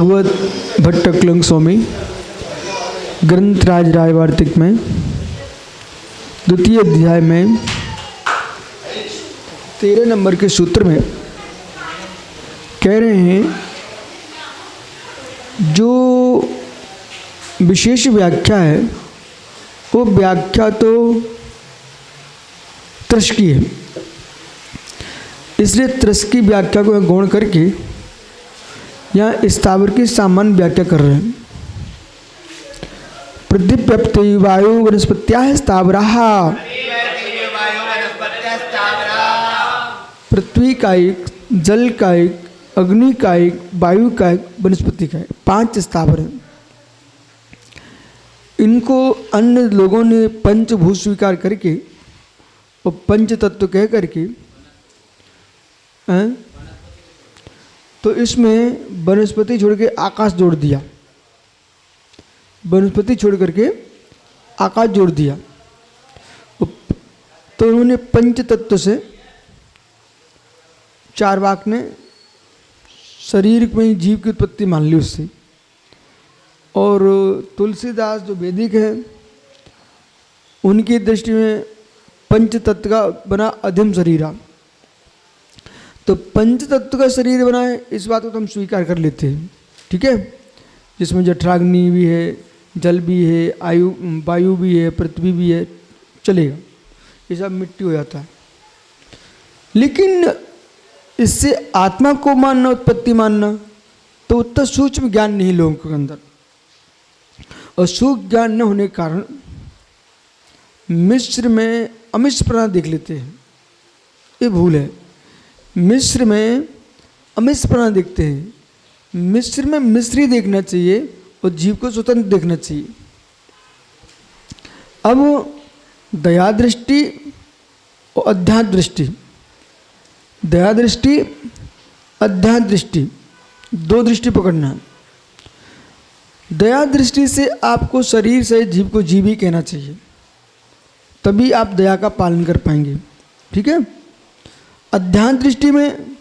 भगवत भट्टकलंग स्वामी ग्रंथराज राय वार्तिक में द्वितीय अध्याय में 13 नंबर के सूत्र में कह रहे हैं, जो विशेष व्याख्या है वो व्याख्या तो त्रस की है, इसलिए त्रस की व्याख्या को गौण करके यहाँ स्थावर की सामान्य व्याख्या कर रहे हैं। पृथ्वी वायु वनस्पत्या स्थावरा, पृथ्वी का एक, जल का एक, अग्नि का एक, वायु का एक, वनस्पति का एक, 5 स्थावर हैं। इनको अन्य लोगों ने पंचभूत स्वीकार करके और पंच तत्व कह करके तो इसमें वनस्पति छोड़ के आकाश जोड़ दिया, वनस्पति छोड़ करके आकाश जोड़ दिया। तो उन्होंने पंच तत्व से चार्वाक ने शरीर में जीव की उत्पत्ति मान ली उससे। और तुलसीदास जो वैदिक है उनकी दृष्टि में पंच तत्व का बना अधम शरीर। तो पंच तत्व का शरीर बना है, इस बात को तो हम स्वीकार कर लेते हैं, ठीक है। जिसमें जठराग्नि भी है, जल भी है, वायु भी है, पृथ्वी भी है, चलेगा, ये सब मिट्टी हो जाता है। लेकिन इससे आत्मा को मानना, उत्पत्ति मानना, तो उतना सूक्ष्म ज्ञान नहीं लोगों के अंदर। और सूक्ष्म ज्ञान न होने के कारण मिस्र में अमिश्रपना देख लेते हैं, ये भूल है। मिस्र में अमिश्रपना देखते हैं। मिस्र में मिस्री देखना चाहिए और जीव को स्वतंत्र देखना चाहिए। अब दया दृष्टि और अध्यात्म दृष्टि, दया दृष्टि, अध्यात्म दृष्टि, 2 दृष्टि पकड़ना है। दया दृष्टि से आपको शरीर से जीव को जीव ही कहना चाहिए, तभी आप दया का पालन कर पाएंगे, ठीक है। अध्यात्म दृष्टि में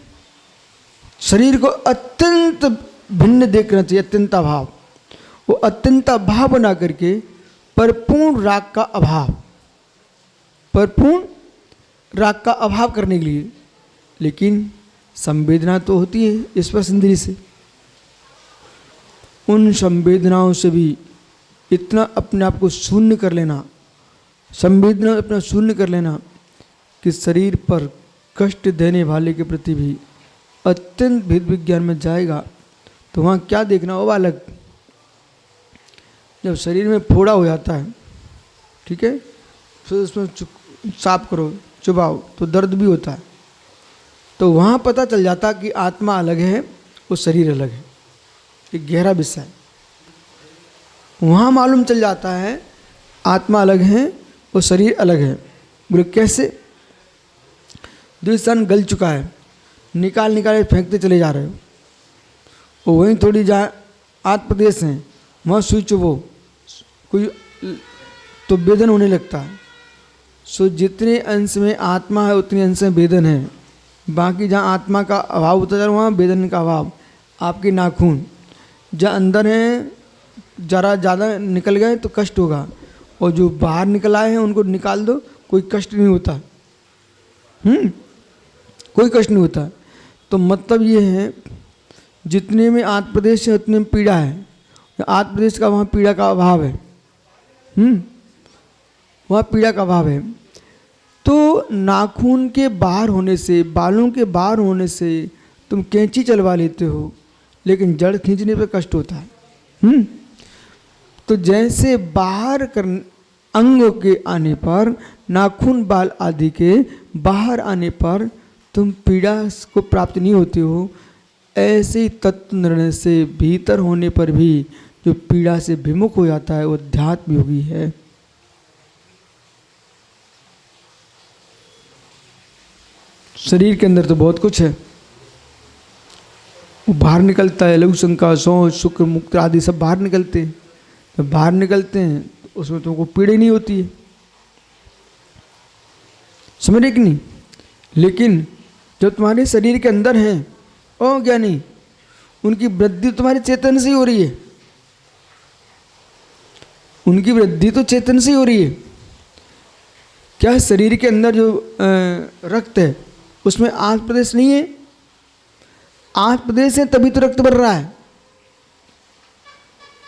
शरीर को अत्यंत भिन्न देखना चाहिए, अत्यंत अभाव। वो अत्यंत अभाव बना करके परिपूर्ण राग का अभाव, परिपूर्ण राग का अभाव करने के लिए। लेकिन संवेदना तो होती है स्पर्श इंद्रिय से, उन संवेदनाओं से भी इतना अपने आप को शून्य कर लेना, संवेदना अपना शून्य कर लेना कि शरीर पर कष्ट देने वाले के प्रति भी अत्यंत भेद विज्ञान में जाएगा। तो वहाँ क्या देखना हो बालक, जब शरीर में फोड़ा हो जाता है, ठीक है, फिर उसमें साफ करो, चुबाओ, तो दर्द भी होता है। तो वहाँ पता चल जाता कि आत्मा अलग है और शरीर अलग है, एक गहरा विषय। वहाँ मालूम चल जाता है आत्मा अलग है और शरीर अलग है। बोले कैसे? जो स्थान गल चुका है, निकाल निकाल फेंकते चले जा रहे हो, और वहीं थोड़ी जहाँ आत्म प्रदेश हैं वहाँ सुई चुभो कोई तो वेदन होने लगता है। सो जितने अंश में आत्मा है उतने अंश में वेदन है। बाकी जहाँ आत्मा का अभाव होता जा रहा है वहाँ वेदन का अभाव। आपके नाखून जहाँ अंदर हैं जरा ज़्यादा निकल गए तो कष्ट होगा, और जो बाहर निकल आए हैं उनको निकाल दो, कोई कष्ट नहीं होता, कोई कष्ट नहीं होता। तो मतलब ये है जितने में आत्म प्रदेश है उतने में पीड़ा है। आत्म प्रदेश का वहाँ पीड़ा का अभाव है, वहाँ पीड़ा का अभाव है। तो नाखून के बाहर होने से, बालों के बाहर होने से तुम कैंची चलवा लेते हो, लेकिन जड़ खींचने पे कष्ट होता है। तो जैसे बाहर कर अंगों के आने पर, नाखून बाल आदि के बाहर आने पर तुम पीड़ा को प्राप्त नहीं होते हो, ऐसे तत्व निर्णय से भीतर होने पर भी जो पीड़ा से विमुख हो जाता है वो अध्यात्म योगी है। शरीर के अंदर तो बहुत कुछ है, वो बाहर निकलता है, लघु शंका, शौच, शुक्र, मुक्त आदि सब बाहर निकलते हैं। जब बाहर निकलते हैं तो उसमें तुमको पीड़ा नहीं होती है, समझ रहे कि नहीं। लेकिन जो तुम्हारे शरीर के अंदर हैं, ओ ज्ञानी, उनकी वृद्धि तुम्हारे चेतन से ही हो रही है, उनकी वृद्धि तो चेतन से ही हो रही है। क्या शरीर के अंदर जो रक्त है उसमें 8 प्रदेश नहीं है? 8 प्रदेश है तभी तो रक्त बढ़ रहा है।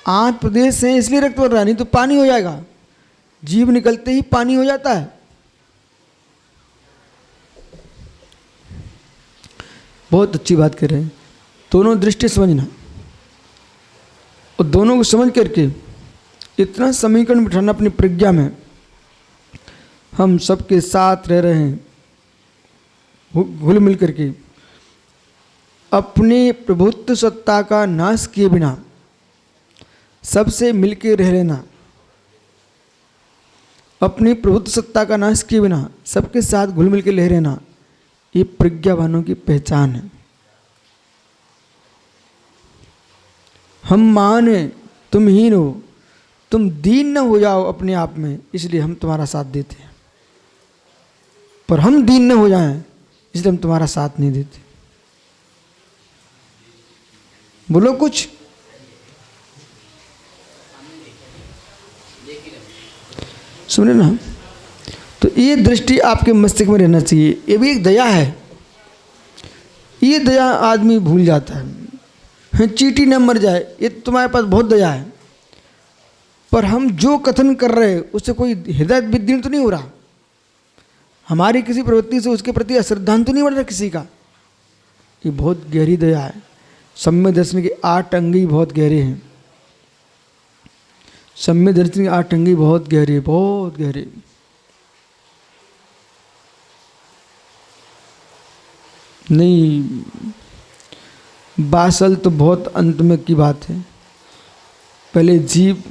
8 प्रदेश हैं इसलिए रक्त बढ़ रहा है, नहीं तो पानी हो जाएगा। जीभ निकलते ही पानी हो जाता है। बहुत अच्छी बात कर रहे हैं। दोनों दृष्टि समझना, और दोनों को समझ करके इतना समीकरण बिठाना अपनी प्रज्ञा में, हम सबके साथ रह रहे हैं घुल मिल करके, अपने प्रभुत्व सत्ता का नाश किए बिना सबसे मिलके रह लेना, अपनी प्रभुत्व सत्ता का नाश किए बिना सबके साथ घुल मिल के रह रहना, ये प्रज्ञावानों की पहचान है। हम महान हैं, तुम हीन हो, तुम दीन न हो जाओ अपने आप में, इसलिए हम तुम्हारा साथ देते हैं। पर हम दीन न हो जाएं इसलिए हम तुम्हारा साथ नहीं देते। बोलो कुछ। सुने ना, तो ये दृष्टि आपके मस्तिष्क में रहना चाहिए। ये भी एक दया है। ये दया आदमी भूल जाता है। चींटी न मर जाए, ये तुम्हारे पास बहुत दया है, पर हम जो कथन कर रहे हैं उससे कोई हृदय विदीर्ण तो नहीं हो रहा, हमारी किसी प्रवृत्ति से उसके प्रति अश्रद्धांत तो नहीं बढ़ रहा किसी का। ये बहुत गहरी दया है। सम्यक दर्शन के 8 अंग बहुत गहरे हैं। सम्यक दर्शन के 8 अंग बहुत गहरे, बहुत गहरे। नहीं, बासल तो बहुत अंत में की बात है। पहले जीव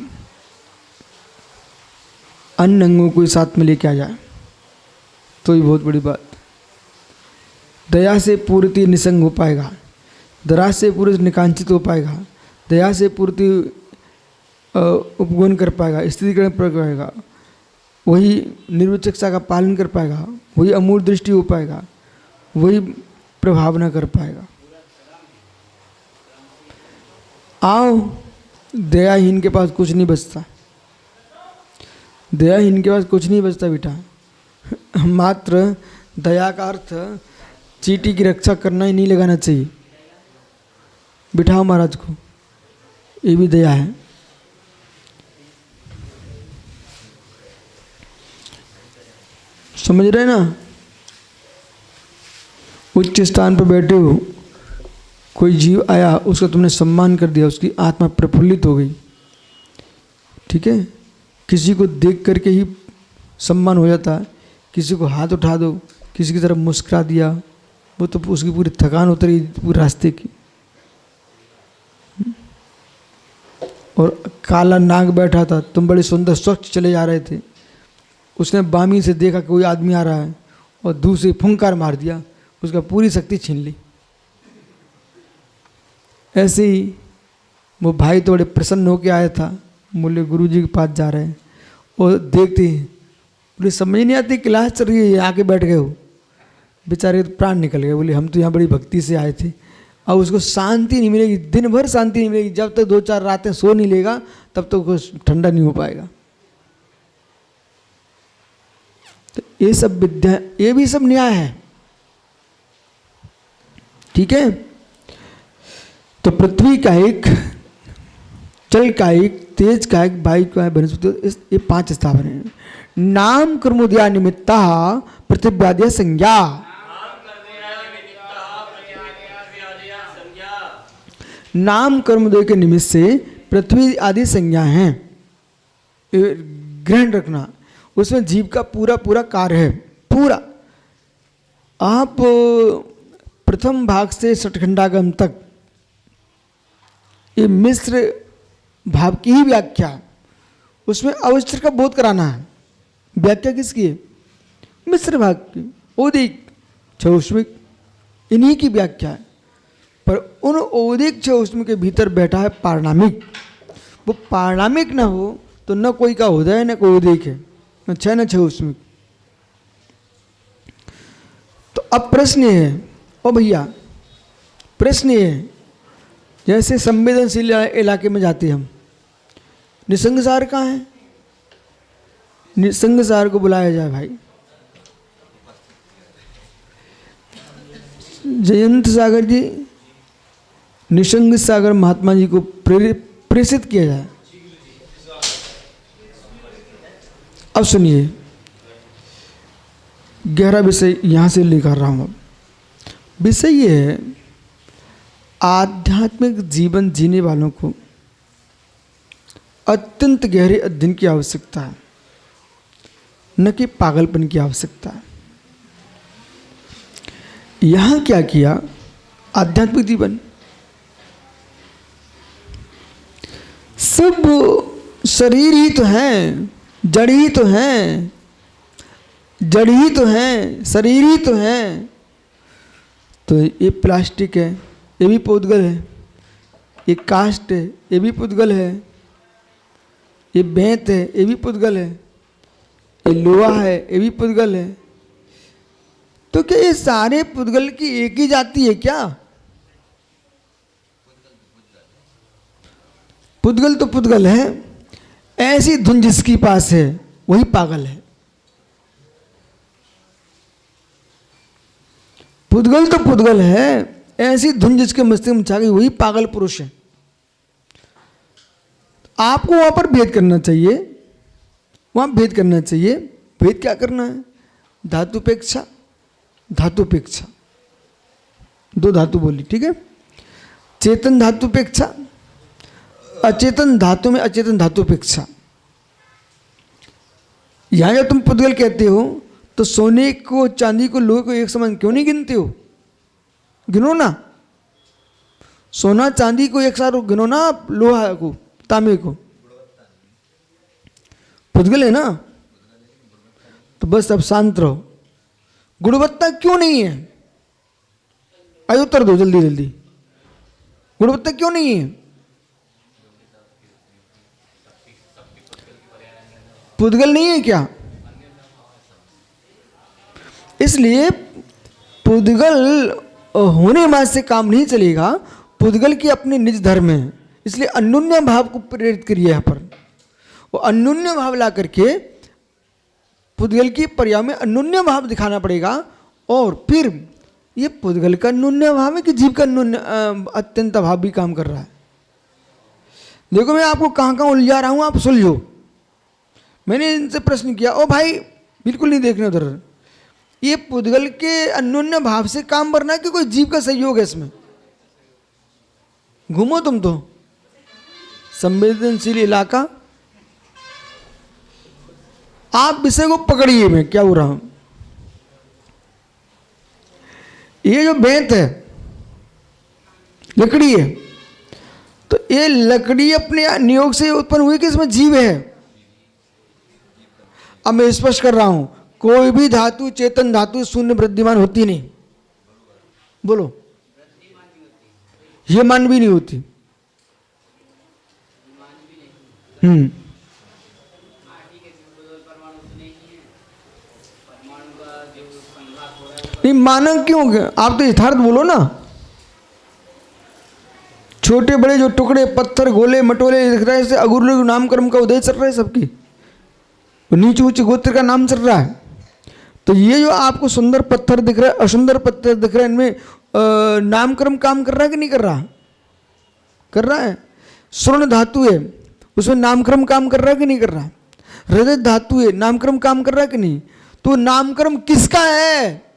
अन्य अंगों को साथ में लेके आ जाए तो ही बहुत बड़ी बात। दया से पूर्ति निसंग हो पाएगा, दया से पुरुष निकांचित हो पाएगा, दया से पूर्ति उपगुण कर पाएगा, स्थितिकरण कर पाएगा, वही निर्विचक्षता का पालन कर पाएगा, वही अमूल दृष्टि हो पाएगा, वही प्रभावना कर पाएगा। आओ, दयाहीन के पास कुछ नहीं बचता, दयाहीन के पास कुछ नहीं बचता बेटा। मात्र दया का अर्थ चींटी की रक्षा करना ही नहीं लगाना चाहिए। बिठाओ महाराज को, ये भी दया है। समझ रहे ना? उच्च स्थान पर बैठे हो, कोई जीव आया, उसका तुमने सम्मान कर दिया, उसकी आत्मा प्रफुल्लित हो गई, ठीक है। किसी को देख करके ही सम्मान हो जाता है। किसी को हाथ उठा दो, किसी की तरफ मुस्कुरा दिया, वो तो उसकी पूरी थकान उतरी पूरे रास्ते की। और काला नाग बैठा था, तुम बड़े सुंदर स्वच्छ चले जा रहे थे, उसने बामी से देखा कोई आदमी आ रहा है और दूसरी फुंकार मार दिया, उसका पूरी शक्ति छीन ली। ऐसे ही वो भाई तो बड़े प्रसन्न होकर आया था, बोले गुरुजी के पास जा रहे हैं, और देखते ही बोले समझ नहीं आती क्लास चल रही है, आके बैठ गए हो। बेचारे तो प्राण निकल गए, बोले हम तो यहाँ बड़ी भक्ति से आए थे। अब उसको शांति नहीं मिलेगी, दिन भर शांति नहीं मिलेगी, जब तक 2-4 रातें सो नहीं लेगा तब तक कुछ ठंडा नहीं हो पाएगा। तो ये सब विद्या, ये भी सब न्याय है, ठीक है। तो पृथ्वी का एक, जल का एक, तेज का एक, वायु का एक, वनस्पति, ये 5 स्थावर हैं। नाम कर्मोदया निमित्ता पृथ्व्यादय संज्ञा। नाम कर्मोदय के निमित्त से पृथ्वी आदि संज्ञा हैं, ग्रहण रखना। उसमें जीव का पूरा पूरा कार्य है, पूरा। आप प्रथम भाग से षटखंडागम तक ये मिश्र भाव की ही व्याख्या, उसमें अवस्थर का बोध कराना है। व्याख्या किसकी है? मिश्र भाग की, ओदिक छौष्मिक, इन्हीं की व्याख्या है। पर उन ओदिक छौष्मिक के भीतर बैठा है पारणामिक। वो पारणामिक ना हो तो न कोई का उदय न कोई ओदिक है, न छह न छौष्मिक। तो अब प्रश्न है, ओ भैया प्रश्न है, जैसे संवेदनशील इलाके में जाते हम, निसंगसार कहाँ है? निसंगसार को बुलाया जाए भाई। जयंत सागर जी, निसंग सागर महात्मा जी को प्रेषित किया जाए। अब सुनिए, गहरा विषय यहाँ से लेकर रहा हूँ। अब विषय ये है, आध्यात्मिक जीवन जीने वालों को अत्यंत गहरे अध्ययन की आवश्यकता है, न कि पागलपन की आवश्यकता है। यहाँ क्या किया? आध्यात्मिक जीवन सब शरीर ही तो है, जड़ ही तो है, जड़ ही तो है, शरीर ही तो है। तो ये प्लास्टिक है, ये भी पुद्गल है। ये काष्ठ है, ये भी पुद्गल है। ये बेंत है, ये भी पुद्गल है। ये लोहा है, ये भी पुद्गल है। तो क्या ये सारे पुद्गल की एक ही जाति है क्या? पुद्गल तो पुद्गल है। ऐसी धुन जिसके पास है वही पागल है। पुद्गल तो पुद्गल है, ऐसी धुन जिसके मस्तिष्क में छा गई वही पागल पुरुष है। आपको वहां पर भेद करना चाहिए, वहां भेद करना चाहिए। भेद क्या करना है? धातुपेक्षा, धातुपेक्षा, दो धातु बोली, ठीक है। चेतन धातुपेक्षा, अचेतन धातु में अचेतन धातुपेक्षा। यहां जब तुम पुद्गल कहते हो तो सोने को, चांदी को, लोहे को एक समान क्यों नहीं गिनते हो? गिनो ना, सोना चांदी को एक साथ गिनो ना, लोहा को, तांबे को। पुद्गल है ना, तो बस अब शांत रहो। गुणवत्ता क्यों नहीं है? आइए उत्तर दो जल्दी जल्दी। गुणवत्ता क्यों नहीं है? पुद्गल नहीं है क्या? इसलिए पुद्गल होने मात्र से काम नहीं चलेगा। पुद्गल की अपने निज धर्म है, इसलिए अन्योन्य भाव को प्रेरित करिए। यहाँ पर वो अन्योन्य भाव ला करके पुद्गल की पर्याय में अन्योन्य भाव दिखाना पड़ेगा। और फिर ये पुद्गल का अन्योन्य भाव है कि जीव का अन्योन्य अत्यंत भाव भी काम कर रहा है। देखो मैं आपको कहाँ कहाँ उलझा रहा हूँ, आप सुलझो। मैंने इनसे प्रश्न किया, ओ भाई बिल्कुल नहीं देखने उधर, ये पुद्गल के अन्योन्य भाव से काम करना है कि कोई जीव का सहयोग है इसमें? घूमो तुम तो संवेदनशील इलाका। आप विषय को पकड़िए, मैं क्या हो रहा हूं। ये जो बेंत है, लकड़ी है, तो ये लकड़ी अपने नियोग से उत्पन्न हुई कि इसमें जीव है? अब मैं स्पष्ट कर रहा हूं, कोई भी धातु, चेतन धातु शून्य वृद्धिमान होती नहीं। बोलो, ये मान भी नहीं होती। नहीं मानक क्यों? आप तो यथार्थ बोलो ना। छोटे बड़े जो टुकड़े पत्थर गोले मटोले दिख रहे हैं, अगुरु नामकर्म का उदय चल रहा है सबकी, नीचे ऊंचे गोत्र का नाम चल रहा है। तो ये जो आपको सुंदर पत्थर दिख रहा है, असुंदर पत्थर दिख रहा है, इनमें नामकर्म काम कर रहा है कि नहीं कर रहा? कर रहा है। स्वर्ण धातु है, उसमें नामकर्म काम कर रहा है कि नहीं कर रहा? रजत धातु है, नामकर्म काम कर रहा है कि नहीं? तो नामकर्म किसका है?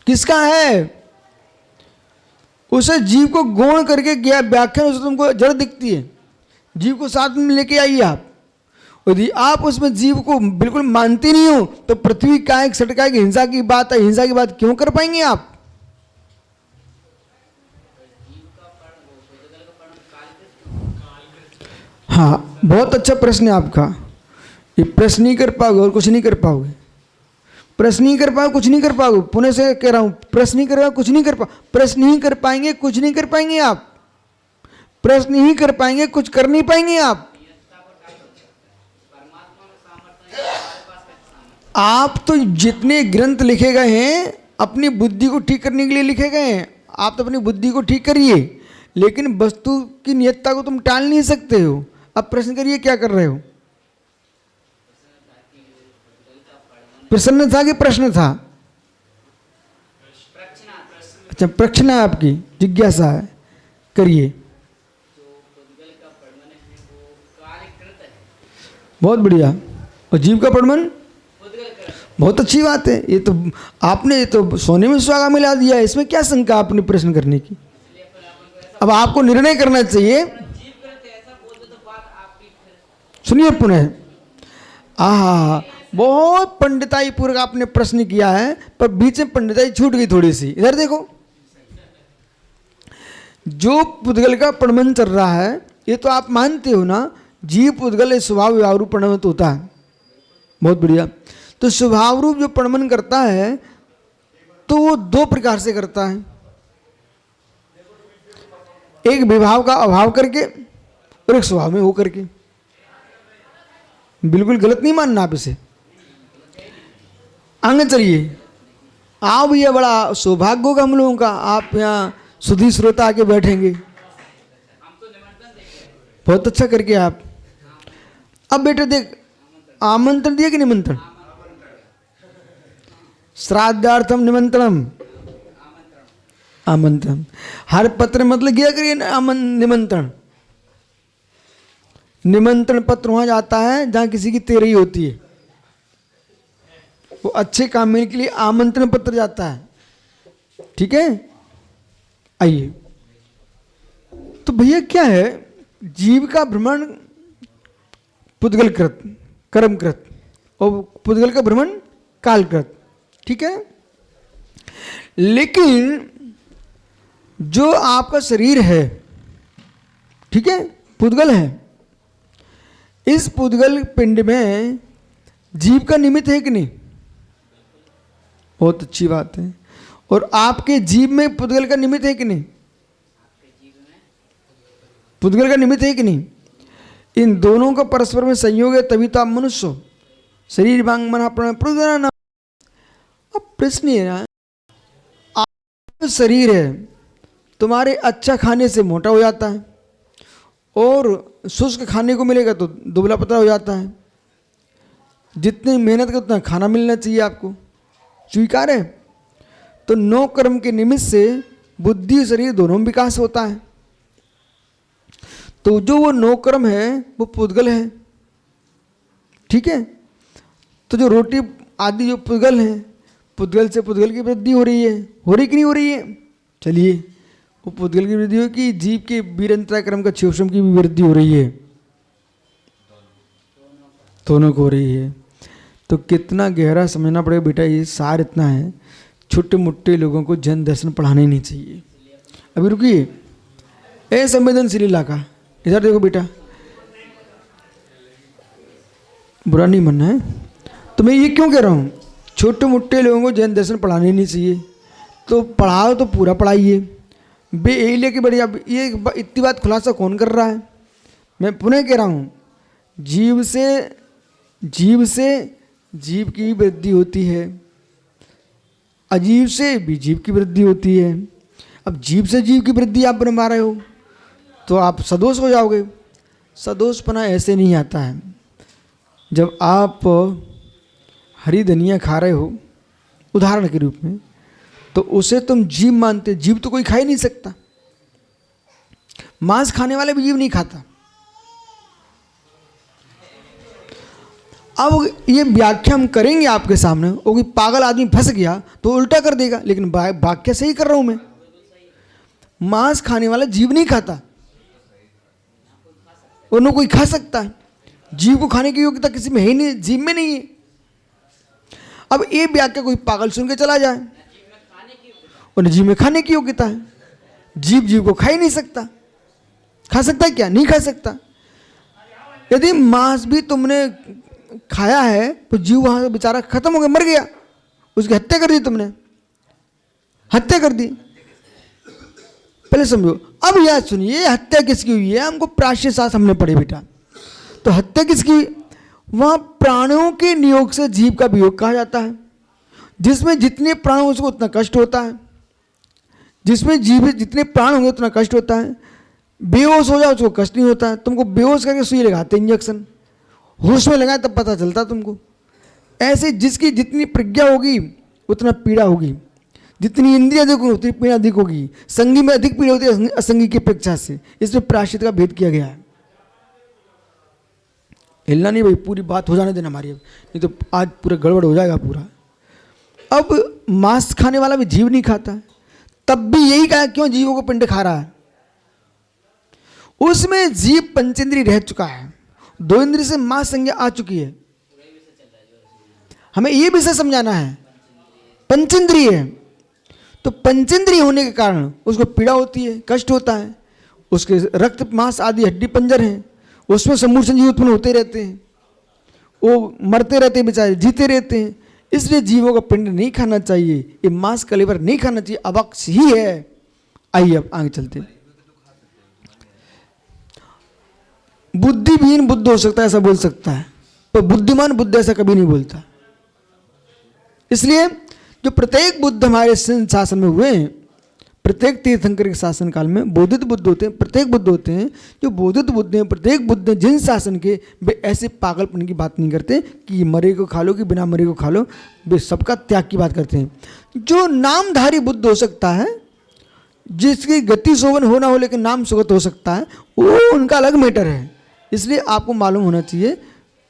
किसका है? उसे जीव को गौण करके गया व्याख्यान, उसे तुमको जड़ दिखती है। जीव को साथ में लेके आइए आप। यदि आप उसमें जीव को बिल्कुल मानते नहीं हो तो पृथ्वी कायक सटका की हिंसा की बात है, हिंसा की बात क्यों कर पाएंगे आप? हाँ, बहुत अच्छा प्रश्न है आपका। ये प्रश्न नहीं कर पाओगे और कुछ नहीं कर पाओगे। प्रश्न नहीं कर पाओगे, कुछ नहीं कर पाओगे। पुणे से कह रहा हूं, प्रश्न नहीं कर पाओगे, कुछ नहीं कर पाओगे। प्रश्न नहीं कर पाएंगे, कुछ नहीं कर पाएंगे आप। प्रश्न नहीं कर पाएंगे, कुछ कर नहीं पाएंगे आप। आप तो जितने ग्रंथ लिखे गए हैं अपनी बुद्धि को ठीक करने के लिए लिखे गए हैं। आप तो अपनी बुद्धि को ठीक करिए, लेकिन वस्तु की नियतता को तुम टाल नहीं सकते हो। अब प्रश्न करिए क्या कर रहे हो? प्रसन्न था कि प्रश्न था? अच्छा, प्रश्न है आपकी, जिज्ञासा है, करिए। बहुत बढ़िया। और जीव का प्रमाण बहुत अच्छी बात है। ये तो आपने, ये तो सोने में सुहागा मिला दिया है, इसमें क्या शंका आपने प्रश्न करने की? अब आपको निर्णय करना चाहिए। सुनिए पुनः, आहा, बहुत पंडिताई पूर्वक आपने प्रश्न किया है, पर बीच में पंडिताई छूट गई थोड़ी सी। इधर देखो, जो पुद्गल का प्रणमन चल रहा है, ये तो आप मानते हो ना, जीव पुद्गल स्वभाव व्यवहार रूप प्रणमन होता है। बहुत बढ़िया। तो स्वभाव रूप जो प्रणमन करता है, तो वो दो प्रकार से करता है, एक विभाव का अभाव करके और एक स्वभाव में हो करके। बिल्कुल गलत नहीं मानना आप इसे। आगे चलिए। आप, ये बड़ा सौभाग्य होगा हम लोगों का, आप यहाँ सुधी श्रोता आके बैठेंगे, बहुत अच्छा करके आप। अब बेटे देख, आमंत्रण दिया कि निमंत्रण? श्राद्धार्थम निमंत्रणम, आमंत्रण। हर पत्र मतलब क्या करिए, निमंत्रण। निमंत्रण पत्र वहां जाता है जहां किसी की तेरही होती है, वो अच्छे काम मिलने के लिए आमंत्रण पत्र जाता है। ठीक है, आइए। तो भैया क्या है, जीव का भ्रमण पुद्गलकृत, कर्मकृत, और पुद्गल का भ्रमण कालकृत। ठीक है, लेकिन जो आपका शरीर है, ठीक है, पुद्गल है, इस पुद्गल पिंड में जीव का निमित्त है कि नहीं? बहुत अच्छी बात है। और आपके जीव में पुद्गल का निमित्त है कि नहीं? पुद्गल का निमित्त है कि नहीं? इन दोनों का परस्पर में संयोग है, तभी तो आप मनुष्य हो। शरीर वांग मन प्राण पुद्गल नाम। अब प्रश्न ये है, आप शरीर है, तुम्हारे अच्छा खाने से मोटा हो जाता है, और शुष्क खाने को मिलेगा तो दुबला पतला हो जाता है। जितनी मेहनत का उतना खाना मिलना चाहिए आपको, स्वीकार है? तो नौ कर्म के निमित्त से बुद्धि शरीर दोनों में विकास होता है। तो जो वो नौ कर्म है वो पुद्गल है। ठीक है, तो जो रोटी आदि जो पुद्गल है, पुद्गल से पुद्गल की वृद्धि हो रही है, हो रही कि नहीं हो रही है? चलिए, वो पुद्गल की वृद्धि हो कि जीव के वीरंतरा क्रम का क्षेत्रम की भी वृद्धि हो रही है? दोनों को हो रही है। तो कितना गहरा समझना पड़ेगा बेटा, ये सार इतना है, छोटे मोटे लोगों को जन दर्शन पढ़ाना ही नहीं चाहिए। अभी रुकिए, ए संवेदनशील इलाका, इधर देखो बेटा, बुरा नहीं मानना है। तो मैं ये क्यों कह रहा हूँ, छोटे मोटे लोगों को जैन दर्शन पढ़ाने नहीं चाहिए। तो पढ़ाओ तो पूरा पढ़ाइए, बे यही लेके बढ़िया। अब ये इतनी बात खुलासा कौन कर रहा है? मैं पुनः कह रहा हूँ, जीव से जीव की वृद्धि होती है, अजीव से भी जीव की वृद्धि होती है। अब जीव से जीव की वृद्धि आप बनवा रहे हो तो आप सदोष हो जाओगे। सदोषपना ऐसे नहीं आता है। जब आप हरी धनिया खा रहे हो उदाहरण के रूप में, तो उसे तुम जीव मानते। जीव तो कोई खा ही नहीं सकता, मांस खाने वाले भी जीव नहीं खाता। अब ये व्याख्या हम करेंगे आपके सामने, वो कोई पागल आदमी फंस गया तो उल्टा कर देगा, लेकिन व्याख्या सही कर रहा हूं मैं। मांस खाने वाला जीव नहीं खाता, और न कोई खा सकता है। जीव को खाने की योग्यता किसी में है ही नहीं, जीव में नहीं है। अब ये व्याख्या कोई पागल सुन के चला जाए, और जीव में खाने की योग्यता है। जीव को खा ही नहीं सकता। खा सकता है क्या? नहीं खा सकता। यदि मांस भी तुमने खाया है तो जीव वहां से बेचारा खत्म हो गया, मर गया, उसकी हत्या कर दी तुमने, हत्या कर दी। पहले समझो। अब याद सुनिए, हत्या किसकी हुई है? हमको प्राच्य शास्त्र हमने पढ़े बेटा। तो हत्या किसकी? वहां प्राणों के नियोग से जीव का वियोग कहा जाता है, जिसमें जितने प्राण उसको उतना कष्ट होता है। जिसमें जीव जितने प्राण होंगे उतना कष्ट होता है। बेहोश हो जाओ उसको कष्ट नहीं होता है। तुमको बेहोश करके सुई लगाते इंजेक्शन, होश में लगाए तब पता चलता तुमको। ऐसे जिसकी जितनी प्रज्ञा होगी उतना पीड़ा होगी, जितनी इंद्रिय अधिक होगी उतनी पीड़ा अधिक होगी। संगी में अधिक पीड़ा होती है असंगी की अपेक्षा से। इसमें प्रायश्चित का भेद किया गया है। हिलना नहीं भाई, पूरी बात हो जाने देना हमारी, अब नहीं तो आज पूरा गड़बड़ हो जाएगा पूरा। अब मांस खाने वाला भी जीव नहीं खाता है, तब भी यही कहा क्यों जीवों को पिंड खा रहा है। उसमें जीव पंचेंद्रिय रह चुका है, दो इंद्रिय से मांस संज्ञा आ चुकी है। हमें यह विषय समझाना है, पंचेंद्रिय है तो पंचेंद्रिय होने के कारण उसको पीड़ा होती है, कष्ट होता है। उसके रक्त मांस आदि हड्डी पंजर हैं, उसमें समूह संजीव उत्पन्न होते रहते हैं, वो मरते रहते हैं बेचारे, जीते रहते हैं। इसलिए जीवों का पिंड नहीं खाना चाहिए, ये मांस कलेवर नहीं खाना चाहिए, अवक्ष ही है। आइए अब आगे चलते हैं। बुद्धिहीन बुद्ध हो सकता है ऐसा बोल सकता है, पर बुद्धिमान बुद्ध ऐसा कभी नहीं बोलता। इसलिए जो प्रत्येक बुद्ध हमारे सिंध शासन में हुए हैं, प्रत्येक तीर्थंकर के शासन काल में बोधित बुद्ध होते हैं, प्रत्येक बुद्ध होते हैं। जो बोधित बुद्ध हैं, प्रत्येक बुद्ध हैं, जिन शासन के, वे ऐसे पागलपन की बात नहीं करते कि मरे को खा लो कि बिना मरे को खा लो, वे सबका त्याग की बात करते हैं। जो नामधारी बुद्ध हो सकता है, जिसकी गति शोभन होना हो लेकिन नाम सुगत हो सकता है, वो उनका अलग मैटर है। इसलिए आपको मालूम होना चाहिए,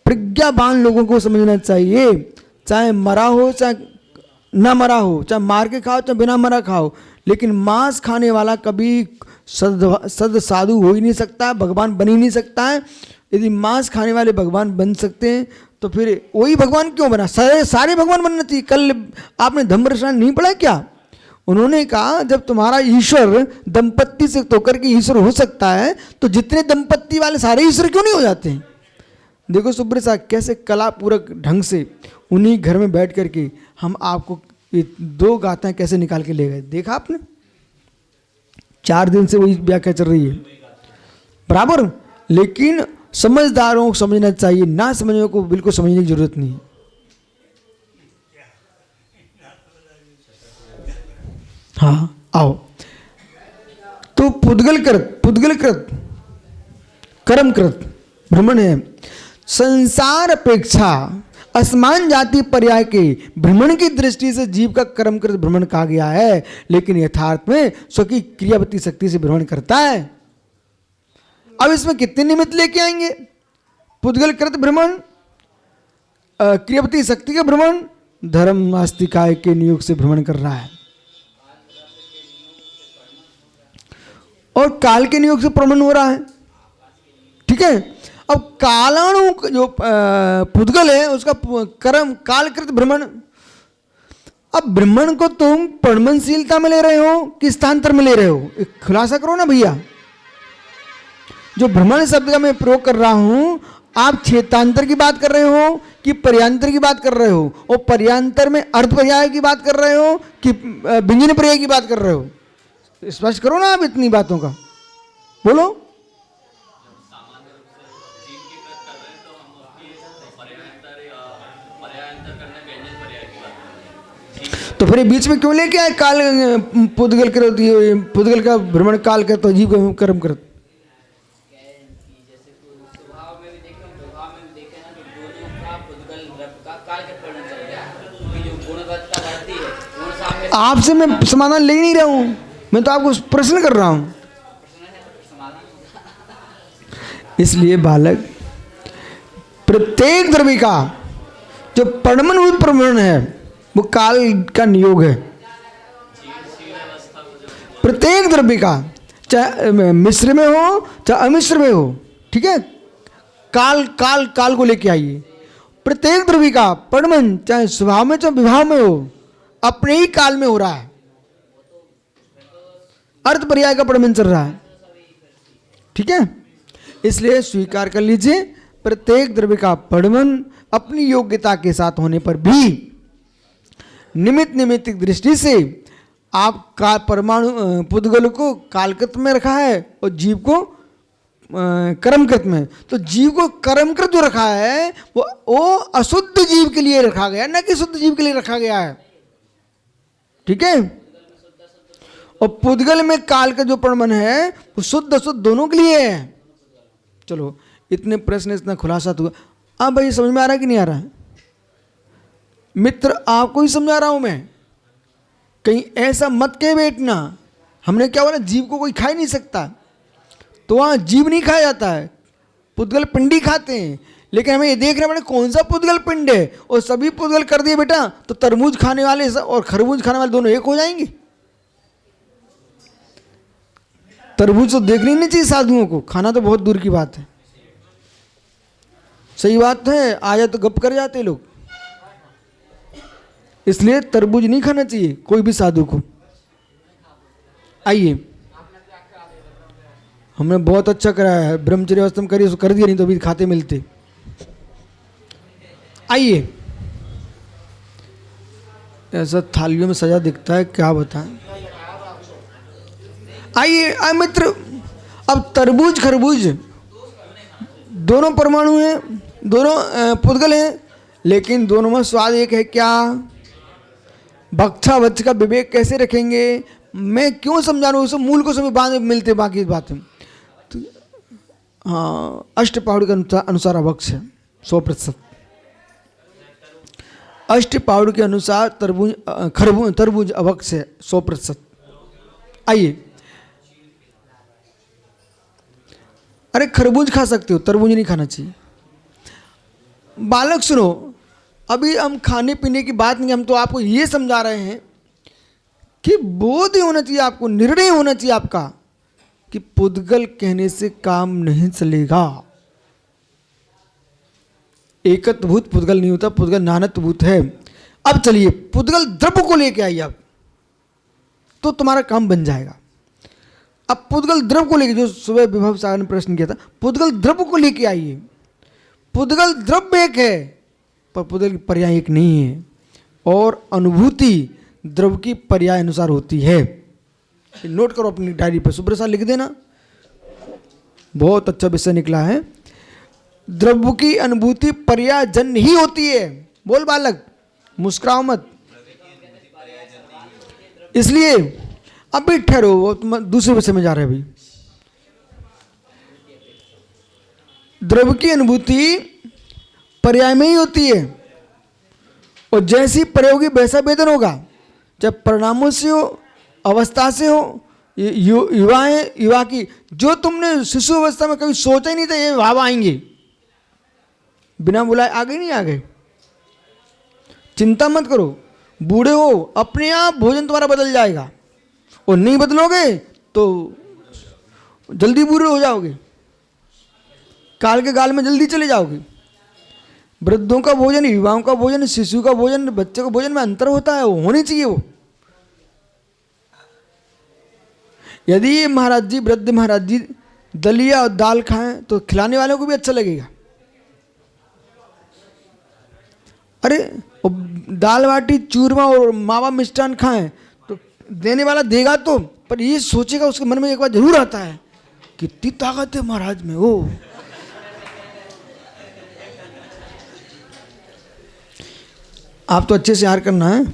प्रज्ञावान लोगों को समझना चाहिए, चाहे मरा हो चाहे ना मरा हो, चाहे मार के खाओ चाहे बिना मरा खाओ, लेकिन मांस खाने वाला कभी सद साधु हो ही नहीं सकता, भगवान बन ही नहीं सकता है। यदि मांस खाने वाले भगवान बन सकते हैं तो फिर वही भगवान क्यों बना? सारे भगवान बनना चाहिए। कल आपने धम्मरसायन नहीं पढ़ा क्या? उन्होंने कहा जब तुम्हारा ईश्वर दंपत्ति से होकर के ईश्वर हो सकता है तो जितने दंपत्ति वाले सारे ईश्वर क्यों नहीं हो जाते हैं? देखो सुब्रत साहब कैसे कलापूर्वक ढंग से उन्हीं घर में बैठ करके हम आपको ये दो गाथाएं कैसे निकाल के ले गए। देखा आपने? 4 दिन से वही व्याख्या चल रही है बराबर। लेकिन समझदारों को समझना चाहिए, ना समझने को बिल्कुल समझने की जरूरत नहीं है। हाँ आओ। तो पुद्गलकृत कर्मकृत भ्रमण है। संसार अपेक्षा असमान जाति पर्याय के भ्रमण की दृष्टि से जीव का कर्मकृत भ्रमण कहा गया है, लेकिन यथार्थ में स्वकी क्रियावती शक्ति से भ्रमण करता है। अब इसमें कितने निमित्त लेके आएंगे? पुद्गलकृत भ्रमण, क्रियावती शक्ति का भ्रमण, धर्म आस्तिकाय के नियोग से भ्रमण कर रहा है और काल के नियोग से भ्रमण हो रहा है। ठीक है। अब कालाणु जो पुद्गल है उसका कर्म कालकृत भ्रमण। अब भ्रमण को तुम परमनशीलता में ले रहे हो कि स्थानांतर में ले रहे हो? एक खुलासा करो ना भैया। जो भ्रमण शब्द का मैं प्रयोग कर रहा हूं, आप क्षेत्रांतर की बात कर रहे हो कि पर्यांतर की बात कर रहे हो? और पर्यांतर में अर्थ पर्याय की बात कर रहे हो कि व्यंजन पर्याय की बात कर रहे हो? स्पष्ट करो ना आप इतनी बातों का, बोलो। तो फिर बीच में क्यों लेके आए काल पुद्गल कर, पुद्गल का भ्रमण काल कर तो जीव का कर्म कर? आपसे मैं समाधान ले नहीं रहा हूं, मैं तो आपको प्रश्न कर रहा हूं। इसलिए बालक प्रत्येक द्रव्य का जो परमाणु प्रमाण है वो काल का नियोग है। प्रत्येक द्रव्य का, चाहे मिश्र में हो चाहे अमिश्र में हो, ठीक है, काल काल काल को लेके आइए। प्रत्येक द्रव्य का परमन चाहे स्वभाव में चाहे विभाव में हो, अपने ही काल में हो रहा है। अर्थ पर्याय का परमन चल रहा है। ठीक है। इसलिए स्वीकार कर लीजिए, प्रत्येक द्रव्य का परमन अपनी योग्यता के साथ होने पर भी निमित्तिक दृष्टि से आप का परमाणु पुद्गल को कालकृत में रखा है और जीव को कर्मकृत में। तो जीव को कर्मकृत जो रखा है वो अशुद्ध जीव के लिए रखा गया, न कि शुद्ध जीव के लिए रखा गया है। ठीक है। और पुद्गल में काल का जो प्रमाण है वो शुद्ध अशुद्ध दोनों के लिए है। चलो इतने प्रश्न, इतना खुलासा तो अब भाई समझ में आ रहा है कि नहीं आ रहा है? मित्र आपको ही समझा रहा हूं मैं, कहीं ऐसा मत कह बैठना हमने क्या बोला जीव को कोई खा ही नहीं सकता, तो वहाँ जीव नहीं खाया जाता है, पुद्गल पिंडी खाते हैं। लेकिन हमें ये देखना पड़े कौन सा पुद्गल पिंड है, और सभी पुद्गल कर दिए बेटा तो तरबूज खाने वाले और खरबूज खाने वाले दोनों एक हो जाएंगे। तरबूज तो देखने नहीं चाहिए साधुओं को, खाना तो बहुत दूर की बात है। सही बात है, आया तो गप कर जाते लोग, इसलिए तरबूज नहीं खाना चाहिए कोई भी साधु को। आइए, हमने बहुत अच्छा कराया है, ब्रह्मचर्य अवस्था में करिए, कर दिया, नहीं तो अभी खाते मिलते। आइए, ऐसा थालियों में सजा दिखता है क्या बताएं। आइए मित्र, अब तरबूज खरबूज दोनों परमाणु हैं, दोनों पुद्गल हैं, लेकिन दोनों में स्वाद एक है क्या? भक्षा वच्छ का विवेक कैसे रखेंगे? मैं क्यों समझा रहा हूँ, उसे मूल को समय बाद में मिलते बाकी बातें। तो हाँ, अष्टपौरुष के अनुसार अवक्ष है 100%। अष्टपौरुष के अनुसार तरबूज अवक्ष है 100%। आइए, अरे खरबूज खा सकते हो, तरबूज नहीं खाना चाहिए। बालक सुनो, अभी हम खाने पीने की बात नहीं, हम तो आपको ये समझा रहे हैं कि बोध होना चाहिए आपको, निर्णय होना चाहिए आपका कि पुद्गल कहने से काम नहीं चलेगा। एकत्वभूत पुद्गल नहीं होता, पुद्गल नानत्वभूत है। अब चलिए पुद्गल द्रव्य को लेके आइए, अब तो तुम्हारा काम बन जाएगा। अब पुद्गल द्रव्य को लेके, जो सुबह विभव सागर ने प्रश्न किया था, पुद्गल द्रव्य को लेके आइए। पुद्गल द्रव्य एक है पर पुद्गल की पर्याय एक नहीं है, और अनुभूति द्रव्य की पर्याय अनुसार होती है। नोट करो अपनी डायरी पर, सुब्रत लिख देना, बहुत अच्छा विषय निकला है। द्रव्य की अनुभूति पर्याय जन्य ही होती है। बोल बालक, मुस्कुराओ मत। इसलिए अभी ठहरो, वो तुम दूसरे विषय में जा रहे हैं। अभी द्रव्य की अनुभूति पर्याय में ही होती है, और जैसी पर्याय होगी वैसा वेदन होगा, चाहे परिणामों से हो, अवस्था से हो। युवा है, युवा की जो तुमने शिशु अवस्था में कभी सोचा ही नहीं था ये भाव आएंगे, बिना बुलाए आ गए, नहीं आ गए। चिंता मत करो, बूढ़े हो अपने आप भोजन तुम्हारा बदल जाएगा, और नहीं बदलोगे तो जल्दी बूढ़े हो जाओगे, काल के गाल में जल्दी चले जाओगे। वृद्धों का भोजन, युवाओं का भोजन, शिशु का भोजन, बच्चे का भोजन में अंतर होता है, वो होनी चाहिए। वो यदि महाराज जी, वृद्ध महाराज जी दलिया और दाल खाएं तो खिलाने वालों को भी अच्छा लगेगा। अरे दाल बाटी चूरमा और मावा मिष्ठान खाएं तो देने वाला देगा तो, पर ये सोचेगा, उसके मन में एक बार जरूर आता है कितनी ताकत है महाराज में। वो आप तो अच्छे से हार करना है।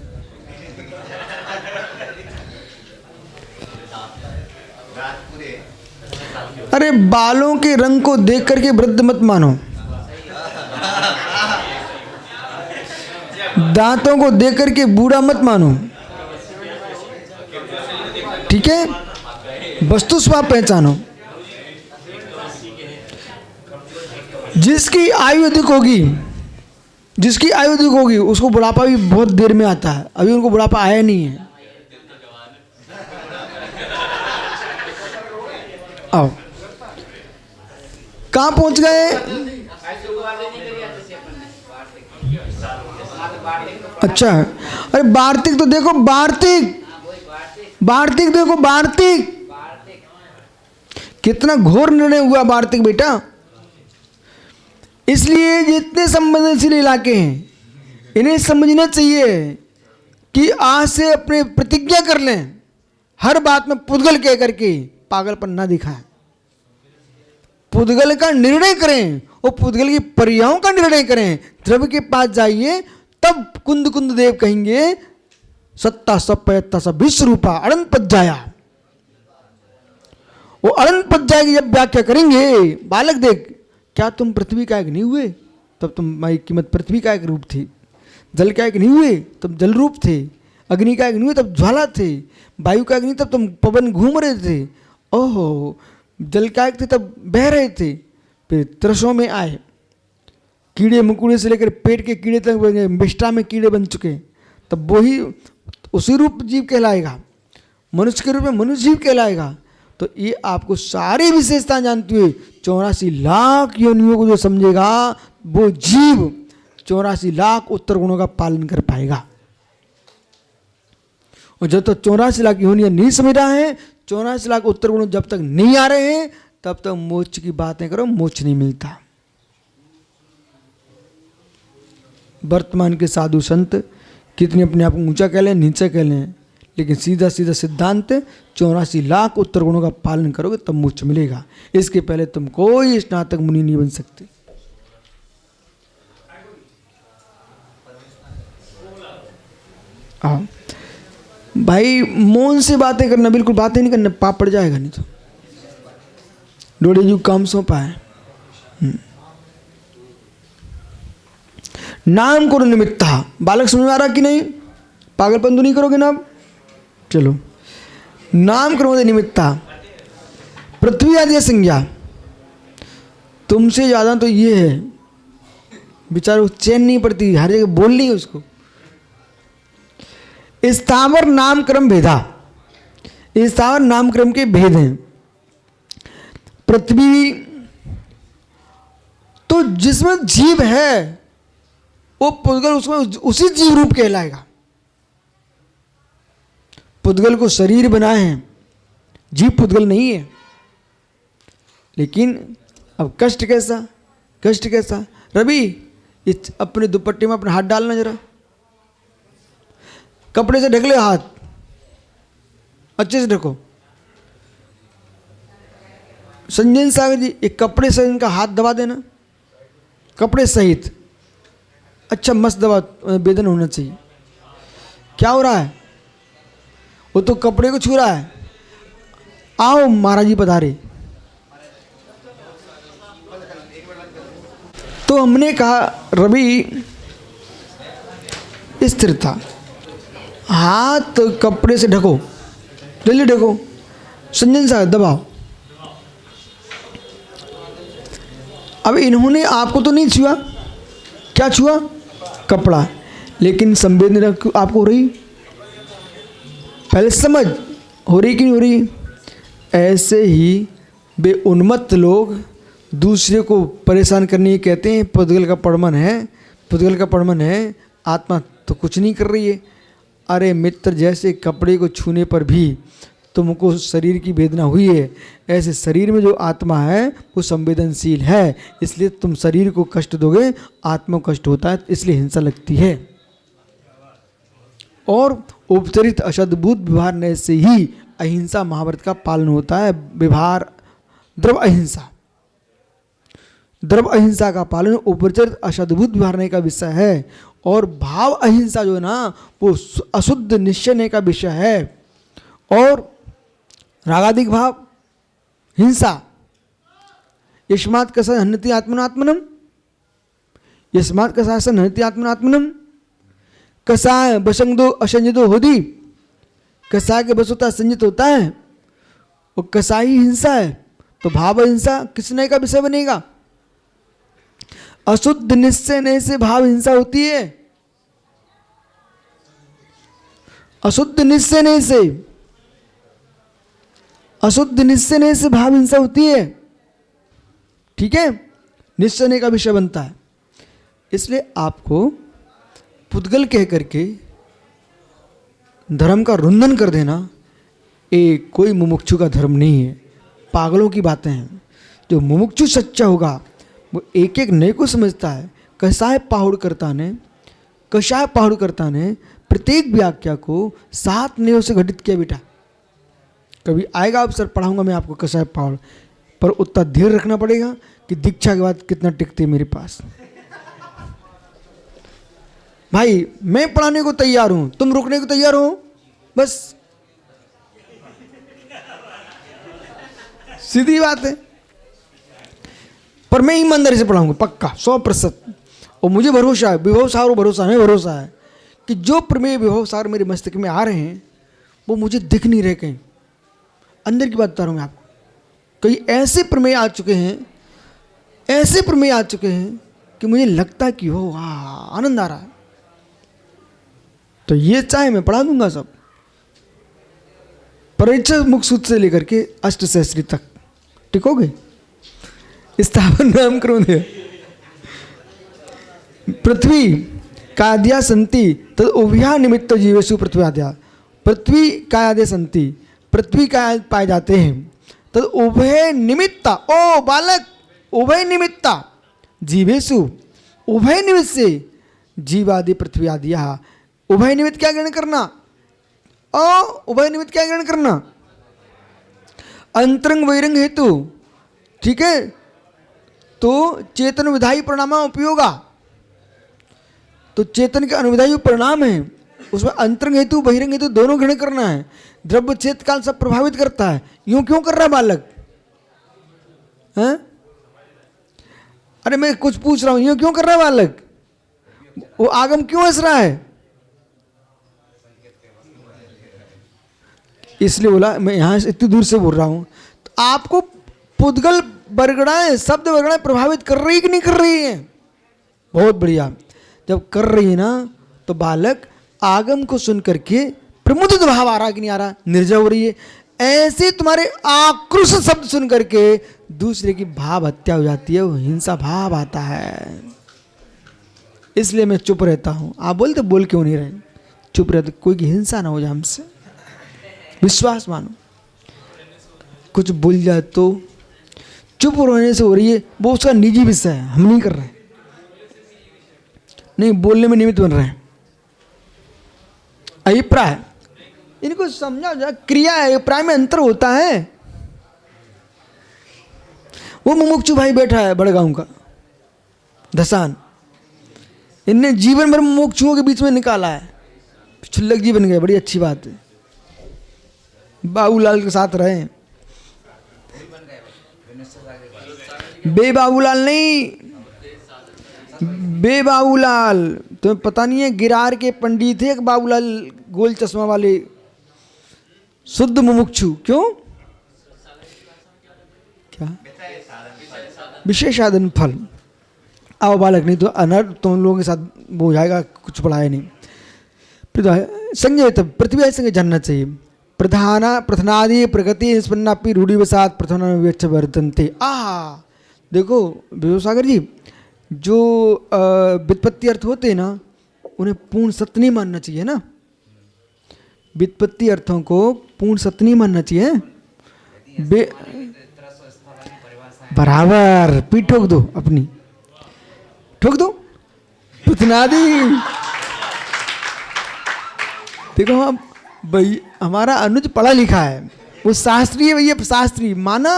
अरे बालों के रंग को देख करके वृद्ध मत मानो, दांतों को देख करके बूढ़ा मत मानो, ठीक है? वस्तु स्वभाव पहचानो। जिसकी आयु अधिक होगी, जिसकी आयु अधिक होगी उसको बुढ़ापा भी बहुत देर में आता है। अभी उनको बुढ़ापा आया नहीं है। आओ, कहाँ पहुंच गए? अच्छा, अरे वार्तिक तो देखो, वार्तिक देखो, वार्तिक कितना घोर निर्णय हुआ वार्तिक बेटा। इसलिए जितने संवेदनशील इलाके हैं इन्हें समझना चाहिए कि आज से अपने प्रतिज्ञा कर लें, हर बात में पुद्गल कह करके पागलपन ना दिखाएं, पुद्गल का निर्णय करें और पुद्गल की पर्यायों का निर्णय करें। द्रव्य के पास जाइए, तब कुंद कुंद देव कहेंगे सत्ता सब पयत्ता सब विश्व रूपा अनंत पद जाया। वो अनंत पद जाएगी जब व्याख्या करेंगे। बालक देख, क्या तुम पृथ्वी का एक नहीं हुए, तब तुम्हारी कीमत पृथ्वी का एक रूप थी। जल का एक नहीं हुए तब जल रूप थे। अग्नि का एक नहीं हुए तब ज्वाला थे। वायु का एक नहीं तब तुम पवन घूम रहे थे। ओहो, जल का एक थे तब बह रहे थे, फिर त्रसों में आए, कीड़े मकुड़े से लेकर पेट के कीड़े तक बन गए, विष्ठा में कीड़े बन चुके, तब वही उसी रूप जीव कहलाएगा। मनुष्य के रूप में मनुष्य जीव कहलाएगा। तो ये आपको सारी विशेषताएं जानते हुए 84 लाख योनियों को जो समझेगा वो जीव 84 लाख उत्तर गुणों का पालन कर पाएगा। और जब तक 84 लाख योनियां नहीं समझ रहा है, 84 लाख उत्तर गुण जब तक नहीं आ रहे हैं, तब तक मोक्ष की बातें करो, मोक्ष नहीं मिलता। वर्तमान के साधु संत कितने अपने आप को ऊंचा कह लें, नीचा कह लें, लेकिन सीधा सीधा सिद्धांत 84 लाख उत्तर गुणों का पालन करोगे तब मोक्ष मिलेगा। इसके पहले तुम कोई स्नातक मुनि नहीं बन सकते। हाँ भाई, मौन से बातें करना, बिल्कुल बातें नहीं करना, पाप पड़ जाएगा नहीं तो। डोडे जी काम सौंपा है। नाम करो निमित्ता। बालक समझ में आ रहा कि नहीं? पागलपन तो नहीं करोगे ना आप? चलो, नाम करो निमित्ता पृथ्वी आदि संज्ञा। तुमसे ज़्यादा तो ये है, बेचारों को चैन नहीं पड़ती, हर जगह बोलनी है उसको। स्थावर नामक्रम भेदा, स्थावर नामक्रम के भेद हैं। पृथ्वी तो जिसमें जीव है वो पुद्गल उसमें उसी जीव रूप कहलाएगा। पुद्गल को शरीर बनाए हैं, जीव पुद्गल नहीं है। लेकिन अब कष्ट कैसा, कष्ट कैसा? रवि, इस अपने दुपट्टे में अपना हाथ डालना जरा, कपड़े से ढक ले हाथ, अच्छे से ढको। संजय सागर जी, एक कपड़े से इनका हाथ दबा देना, कपड़े सहित अच्छा मस्त दबा, वेदन होना चाहिए। क्या हो रहा है? वो तो कपड़े को छू रहा है। आओ महाराज जी पधारे। तो हमने कहा रवि स्थिरता, हाथ कपड़े से ढको, जल्दी ढको, संजन साहब दबाओ। अब इन्होंने आपको तो नहीं छुआ, क्या छुआ? कपड़ा, लेकिन संवेदना आपको हो रही। पहले समझ हो रही कि नहीं हो रही? ऐसे ही बे उन्मत्त लोग दूसरे को परेशान करने कहते हैं पुद्गल का पड़मन है, पुद्गल का पड़मन है, आत्मा तो कुछ नहीं कर रही है। अरे मित्र, जैसे कपड़े को छूने पर भी तुमको शरीर की वेदना हुई है, ऐसे शरीर में जो आत्मा है वो संवेदनशील है। इसलिए तुम शरीर को कष्ट दोगे, आत्मा को कष्ट होता है, इसलिए हिंसा लगती है। और उपचरित असद्भुत व्यवहार से ही अहिंसा महाव्रत का पालन होता है। व्यवहार द्रव अहिंसा, द्रव अहिंसा का पालन उपचरित असद्भुत व्यवहार का विषय है। और भाव अहिंसा जो है ना, वो अशुद्ध निश्चय का विषय है। और रागादिक भाव हिंसा, यस्मात् कसा हन्यति आत्मनात्मनम, यस्मात् कसा हन्यति आत्मनात्मनम, कसाय बसंगदो असंजदो होदी, कसाय के बस होता है, संजित होता है, वो कसाई हिंसा है। तो भाव हिंसा किस नए का विषय बनेगा? अशुद्ध निश्चय से भाव हिंसा होती है, अशुद्ध निश्चय से, अशुद्ध निश्चय से भाव हिंसा होती है। ठीक है, निश्चय का विषय बनता है। इसलिए आपको पुद्गल कह करके धर्म का रुंधन कर देना ये कोई मुमुक्षु का धर्म नहीं है, पागलों की बातें हैं। जो मुमुक्षु सच्चा होगा वो एक एक नए को समझता है। कसाय पाहुड़कर्ता ने, कसाय पाहुड़कर्ता ने प्रत्येक व्याख्या को 7 नयों से घटित किया बेटा। कभी आएगा अवसर, पढ़ाऊंगा मैं आपको कसाय पाहुड़, पर उतना धीरे रखना पड़ेगा कि दीक्षा के बाद कितना टिकते मेरे पास। भाई मैं पढ़ाने को तैयार हूं, तुम रुकने को तैयार हो? बस सीधी बात है। पर मैं ईमानदारी से पढ़ाऊंगा पक्का 100%। और मुझे भरोसा है, विभव सार और भरोसा हमें भरोसा है कि जो प्रमेय विभव सार मेरे मस्तिष्क में आ रहे हैं वो मुझे दिख नहीं रहे कहीं। अंदर की बात बता रहा हूँ मैं आपको, कई ऐसे प्रमेय आ चुके हैं, ऐसे प्रमेय आ चुके हैं कि मुझे लगता है कि हो वाह आनंद आ रहा है। तो ये चाहे मैं पढ़ा दूंगा सब, परिचय मुख सूत्र से लेकर के अष्ट सहस्री तक। ठीक हो गए? स्थापन नाम करो दे पृथ्वी काद्या संति तद उभया निमित्त जीवेषु पृथ्वी आद्या। पृथ्वी कायादे संति, पृथ्वी का पाए जाते हैं। तद उभय निमित्ता, ओ बालक उभय निमित्ता जीवेषु, उभय निमित्त से जीवादि पृथ्वी आदिया। उभय निमित्त क्या ग्रहण करना? उभय निमित्त क्या ग्रहण करना? अंतरंग वैरंग हेतु। ठीक है, तो चेतन विधायी परिणाम उपयोगा, तो चेतन के अनुविधायी परिणाम है, उसमें अंतरंग हेतु बहिरंग हेतु दोनों ग्रहण करना है। द्रव्य चेत काल सब प्रभावित करता है। यूं क्यों कर रहा है बालक? हैं? अरे मैं कुछ पूछ रहा हूं, यूं क्यों कर रहा है बालक? वो आगम क्यों हंस रहा है? इसलिए बोला मैं यहां से इतनी दूर से बोल रहा हूं। तो आपको पुद्गल बरगड़ाएं, शब्द बरगड़ाएं प्रभावित कर रही कि नहीं कर रही है? बहुत बढ़िया। जब कर रही है ना तो बालक आगम को सुन करके प्रमुदित भाव आ रहा कि नहीं आ रहा? निर्जय हो रही है। ऐसे तुम्हारे आक्रोश शब्द सुन करके दूसरे की भाव हत्या हो जाती है, वो हिंसा भाव आता है। इसलिए मैं चुप रहता हूं। आप बोलते बोल क्यों नहीं रहे? चुप रहते, कोई की हिंसा ना हो जाए हमसे। विश्वास मानो, कुछ बोल जाए तो चुप रहने से हो रही है, वो उसका निजी विषय है, हम नहीं कर रहे, नहीं बोलने में निमित्त बन रहे हैं। अभिप्राय इनको समझा जाए, क्रिया है, अभिप्राय में अंतर होता है। वो मुमुक्षु भाई बैठा है बड़गांव का धसान, इनने जीवन भर मुमुक्षुओं के बीच में निकाला है, छुल्लक जी बन गए, बड़ी अच्छी बात है। बाबूलाल के साथ रहे, बे बाबूलाल नहीं, बे बाबूलाल। तुम्हें पता नहीं है, गिरार के पंडित थे एक बाबूलाल, गोल चश्मा वाले, शुद्ध मुमुक्षु। क्यों? क्या? विशेष साधन फल। आओ बालक, नहीं तो अनर्थ तुम लोगों के साथ वो हो जाएगा, कुछ पढ़ाया नहीं। संजय तब पृथ्वी संजय जानना चाहिए। प्रधानादि प्रगति निष्पन्नापि रूढ़िवसात प्रथम वर्तन्ते। देखो विभव सागर जी, जो व्युत्पत्ति अर्थ होते हैं ना, उन्हें पूर्ण सत्य नहीं मानना चाहिए ना। व्युत्पत्ति अर्थों को पूर्ण सत्य नहीं मानना चाहिए। बराबर पीठ ठोक दो, अपनी ठोक दो। प्रथनादि देखो हम भाई, हमारा अनुज पढ़ा लिखा है, वो शास्त्री है भैया, शास्त्री माना।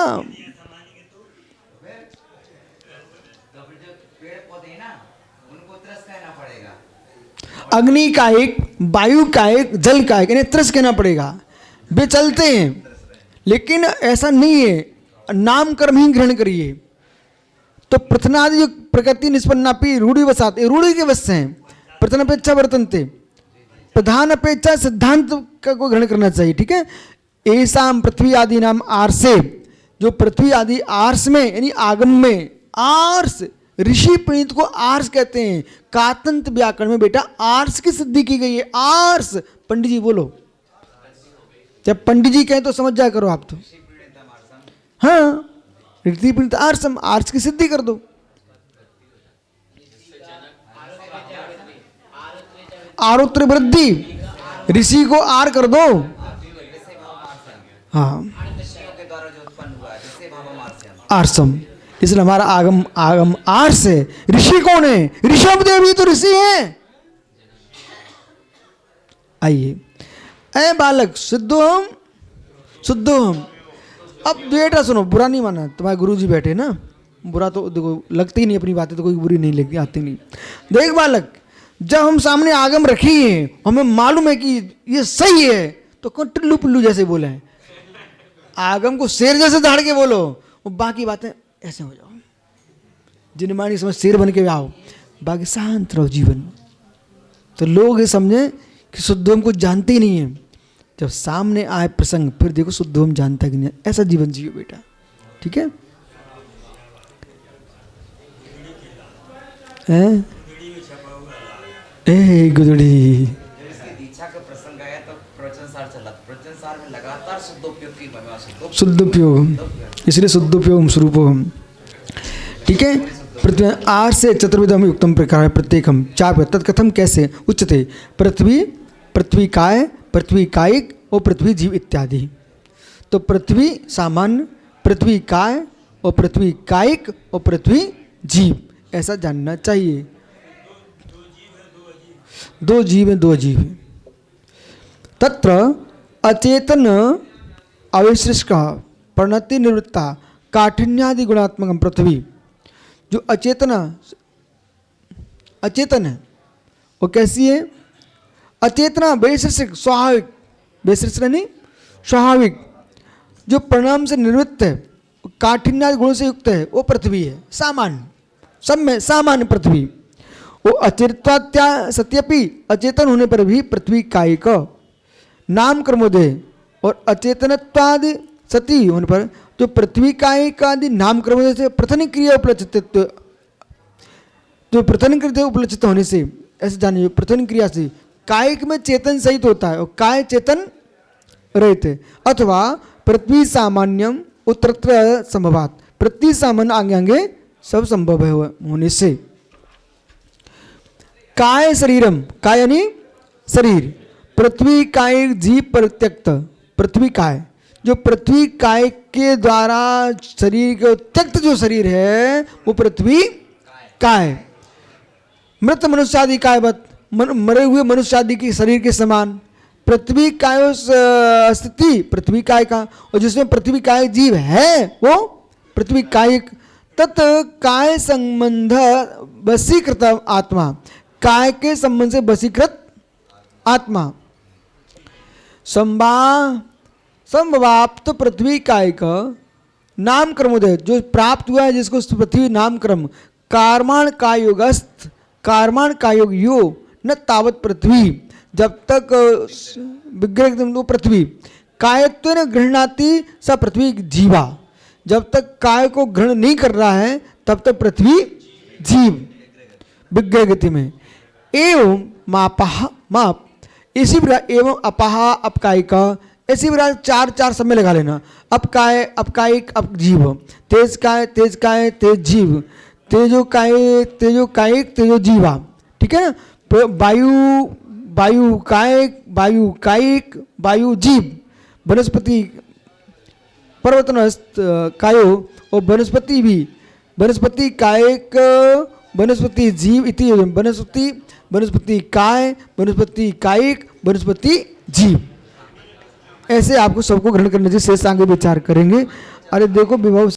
अग्नि का एक, वायु का एक, जल का एक, इन्हें त्रस कहना पड़ेगा। वे चलते हैं, लेकिन ऐसा नहीं है, नाम कर्म ही ग्रहण करिए। तो प्रथनादि जो प्रकृति निष्पन्नापि रूढ़िवसात, रूढ़ि के वश से हैं। प्रथन अपेक्षा वर्तन्ते, प्रधान अपेक्षा सिद्धांत का को ग्रहण करना चाहिए। ठीक है, ऐसा पृथ्वी आदि नाम आर्से, जो पृथ्वी आदि आर्स में यानी आगम में, आर्स ऋषि प्रणीत को आर्स कहते हैं। कातंत व्याकरण में बेटा आर्स की सिद्धि की गई है। आर्स, पंडित जी बोलो, जब पंडित जी कहें तो समझ जाया करो आप तो। हाँ, ऋषि प्रणीत आर्सम, आर्स की सिद्धि कर दो। आरोत्र वृद्धि, ऋषि को आर कर दो। हाँ, आर्सम, इसलिए हमारा आगम आगम आर्स है। ऋषि कौन है? ऋषभ देव ही तो ऋषि है। आइए, ऐ बालक शुद्धो हम, शुद्धो हम। अब बेटा सुनो, बुरा नहीं माना, तुम्हारे गुरुजी बैठे ना, बुरा तो देखो लगती ही नहीं, अपनी बातें तो कोई बुरी नहीं लगती, आती नहीं। देख बालक, जब हम सामने आगम रखी है, हमें मालूम है कि ये सही है, तो कौन टिल्लू पिल्लू जैसे बोले हैं? आगम को शेर जैसे धाड़ के बोलो, वो बाकी बातें ऐसे हो जाओ, जिनमानी समझ शेर बन के आओ, बाकी शांत रहो जीवन में। तो लोग ये समझे कि शुद्धोम को जानते ही नहीं है। जब सामने आए प्रसंग फिर देखो शुद्धोम जानता कि नहीं, ऐसा जीवन जियो बेटा, ठीक है? ए गुदड़ी दीक्षा का प्रसंग आया तो प्रवचन सार चला, प्रवचन सार में लगातार शुद्धोपयोग की महिमा, शुद्धोपयोग, इसलिए शुद्धोपयोग स्वरूपम, ठीक है? पृथ्वी आर से चतुर्विधम युक्तम प्रकार प्रत्येकम चार तत्कथम कैसे उच्चते पृथ्वी, पृथ्वी काय, पृथ्वी कायिक और पृथ्वी जीव इत्यादि। तो पृथ्वी सामान्य, पृथ्वी काय और पृथ्वी कायिक और पृथ्वी जीव, ऐसा जानना चाहिए। दो जीव हैं, दो जीव हैं। तत्र अचेतन अविश्लिष्ट परिणति निवृत्ता काठिन्यादि गुणात्मक पृथ्वी, जो अचेतन है वो कैसी है? अचेतना वैशिष्ट स्वाभाविक, वैशिष्ट नहीं स्वाभाविक, जो परिणाम से निवृत्त है, काठिन्यादि गुणों से युक्त है, वो पृथ्वी है। सामान्य, सब में सामान्य पृथ्वी। वो अचेतत्या सत्यपि, अचेतन होने पर भी पृथ्वी कायिक नाम कर्मोदय, और अचेतनत्वादि सती होने पर जो पृथ्वी कायिक आदि नाम कर्मोदय से प्रथन क्रिया उपलक्षित, जो प्रथन क्रिया उपलक्षित होने से, ऐसे जानिए प्रथन क्रिया से कायिक में चेतन सहित होता है और काय चेतन रहित है। अथवा पृथ्वी सामान्यम उत्तरत्र संभवात, पृथ्वी सामान्य आगे आगे सब संभव है होने से। काय शरीरम, काय यानी शरीर, पृथ्वी काय जीव परित्यक्त, पृथ्वी काय जो पृथ्वी काय के द्वारा शरीर के त्यक्त जो शरीर है वो पृथ्वी काय। मृत मनुष्य आदि कायवत, मरे हुए मनुष्य आदि के शरीर के समान पृथ्वी काय स्थिति पृथ्वी काय का, और जिसमें पृथ्वी काय जीव है वो पृथ्वी कायिक। तत् काय संबंध वशीकृत आत्मा, काय के संबंध से वशीकृत आत्मा। संभाप्त पृथ्वी काय का नाम क्रमोदय, जो प्राप्त हुआ है जिसको पृथ्वी नाम क्रम, कार्माण का युगस्थ, कार्माण का युग यो न तावत पृथ्वी, जब तक विग्रह पृथ्वी कायत्व न गृहणाति स पृथ्वी जीवा, जब तक काय को ग्रहण नहीं कर रहा है तब तक पृथ्वी जीव विग्रह गति में। एवं मापह माप, इसी प्रकार एवं अपह अपकायिक, इसी प्रकार चार चार सब में लगा लेना। अपकाय अपकायिक अप जीव, तेज काय तेज काय तेज जीव, तेजो काय तेजो कायिक तेजो जीवा, ठीक है ना? वायु वायु कायिक वायु कायिक वायु जीव, वनस्पति पर्वतनस्त कायो और वनस्पति भी, वनस्पति कायिक वनस्पति जीव इति, वनस्पति वनस्पति काय वनस्पति कायिक वनस्पति जीव, ऐसे आपको सबको ग्रहण करने से शेष आगे विचार करेंगे। अरे देखो विभव